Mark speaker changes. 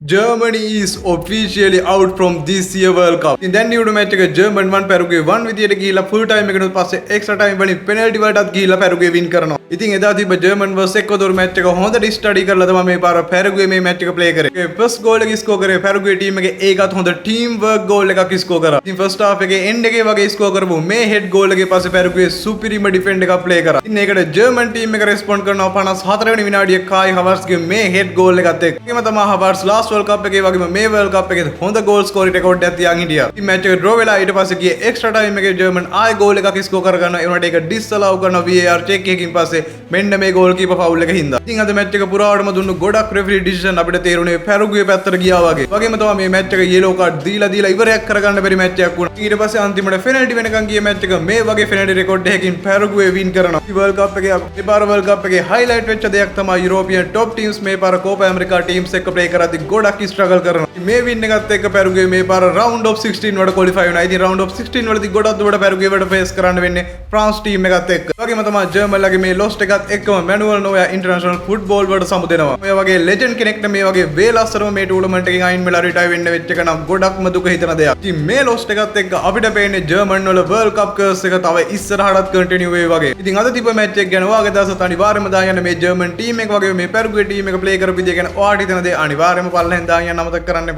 Speaker 1: Germany is officially out from this year World Cup. ඉතින් දැන් නියුඩු match එක German 1 පැරුගේ 1 විදියට ගිහිල්ලා ෆුල් ටයිම් එකකට පස්සේ එක්ස්ට්‍රා ටයිම් වලින් පෙනල්ටි වලටත් ගිහිල්ලා පැරුගේ වින් කරනවා. ඉතින් එදා තිබ්බ ජර්මන් vs එක්වදෝර් මැච් එක හොඳට ස්ටඩි කරලා තමයි මේ පාර පැරුගේ මේ මැච් එක ප්ලේ කරේ. ඒ ෆස්ට් ගෝල් එක ස්කෝර් කරේ පැරුගේ ටීම් එකේ ඒකත් හොඳ ටීම් වර්ක් ගෝල් එකක් ස්කෝර් කරා. ඉතින් ෆස්ට් හාෆ් එකේ එන්ඩ් එකේ වගේ ස්කෝර් කරපු මේ හෙඩ් ගෝල් එකේ පස්සේ පැරුගේ සුපිරිම ඩිෆෙන්ඩ් එකක් ප්ලේ කරා. ඉතින් ඒකට ජර්මන් ටීම් එක රෙස්පොන්ඩ් කරනවා 54 වෙනි විනාඩියේ කායි හවර්ස්ගේ මේ හෙඩ් ගෝල් එකත් එක්ක. ඒකම තමයි හවර්ස් ලාස්ට් වර්ල්ඩ් කප් එකේ වගේම මේ වර්ල්ඩ් කප් එකේ හොඳ ගෝල් ස්කෝරින් රෙකෝඩ් එකක් තියාගෙන හිටියා. ඉතින් මැච් එක ඩ්‍රෝ වෙලා ඊට පස්සේ ගියේ එක්ස්ට්‍රා ටයිම් එකේ ජර්මන් ආයෙ ගෝල් එකක් ස්කෝර් කරගන්නවා. ඒ වුණාට ඒක ඩිස්අලව් කරනවා VAR චෙක් එකකින් පස්සේ මෙන්න මේ ගෝල් කීපර් ෆවුල් එක හින්දා. ඉතින් අද මැච් එක පුරාවටම දුන්නු ගොඩක් රෙෆරි ඩිසිෂන් අපිට තේරුනේ පැරුගේ පැත්තට ගියා වගේ. වගේම තමයි මේ මැච් එක යෙලෝ කාඩ් දීලා ඉවරයක් කරගන්න බැරි මැච් එකක් වුණා. ඊට පස්සේ අන්තිමට පෙනල්ටි වෙනකන් ගිය මැච් එක මේ වගේ පෙනල්ටි රෙකෝඩ් එකකින් පැරුගේ වින් කරනවා. මේ වර්ල්ඩ් කප් එකේ මේ පාර වර්ල්ඩ් කප් එකේ හයිලයිට් වෙච්ච දෙයක් තමයි යුරෝපියන් টপ ටීම්ස් මේ පාර කෝපා ඇමරිකා ටීම්ස් එක්ක ප්ලේ කරද්දි ගොඩක් ස්ට්‍රගල් කරනවා. මේ වින් එකත් එක්ක පැරුගේ මේ පාර රවුන්ඩ් ඔෆ් 16 වලට ක්වොලිෆයි වෙනවා. ඉතින් රවුන්ඩ් ඔෆ් 16 වලදී ගොඩක් දුරට පැරුගේ වලට ෆේස් කරන්න වෙන්නේ ෆ්‍රාන්ස් ටීම් එකත් එක්ක. වගේම තමයි ජර්මන්ලගේ මේ ලොස්ට් එකත් එක්කම මැනුවල් නෝයා ඉන්ටර්නැෂනල් ෆුට්බෝල් වලට සමුදෙනවා. ඔය වගේ ලෙජන්ඩ් කෙනෙක්ට මේ වගේ වේලස්සරම මේ ටූර්නමන්ට් එකෙන් අයින් වෙලා රිටයර් වෙන්න වෙච්ච එක නම් ගොඩක්ම දුක හිතන දෙයක්. ඉතින් මේ ලොස්ට් එකත් එක්ක අපිට පේන්නේ ජර්මන් වල වර්ල්ඩ් කප් කර්ස් එක තව ඉස්සරහටත් කන්ටිනියු වෙයි වගේ. ඉතින් අද තිබ්බ මැච් එක ගැන ඔයාගේ අදහසත් අනිවාර්යයෙන්ම දාන්න මේ ජර්මන් ටීම් එක වගේ මේ පැරුගේ ටීම් එක ප්ලේ කරපු විදිය ගැන ඔයාට හිතන දේ අනිවාර්යයෙන්ම පල්ලෙන් දාන්න අමතක කරන්න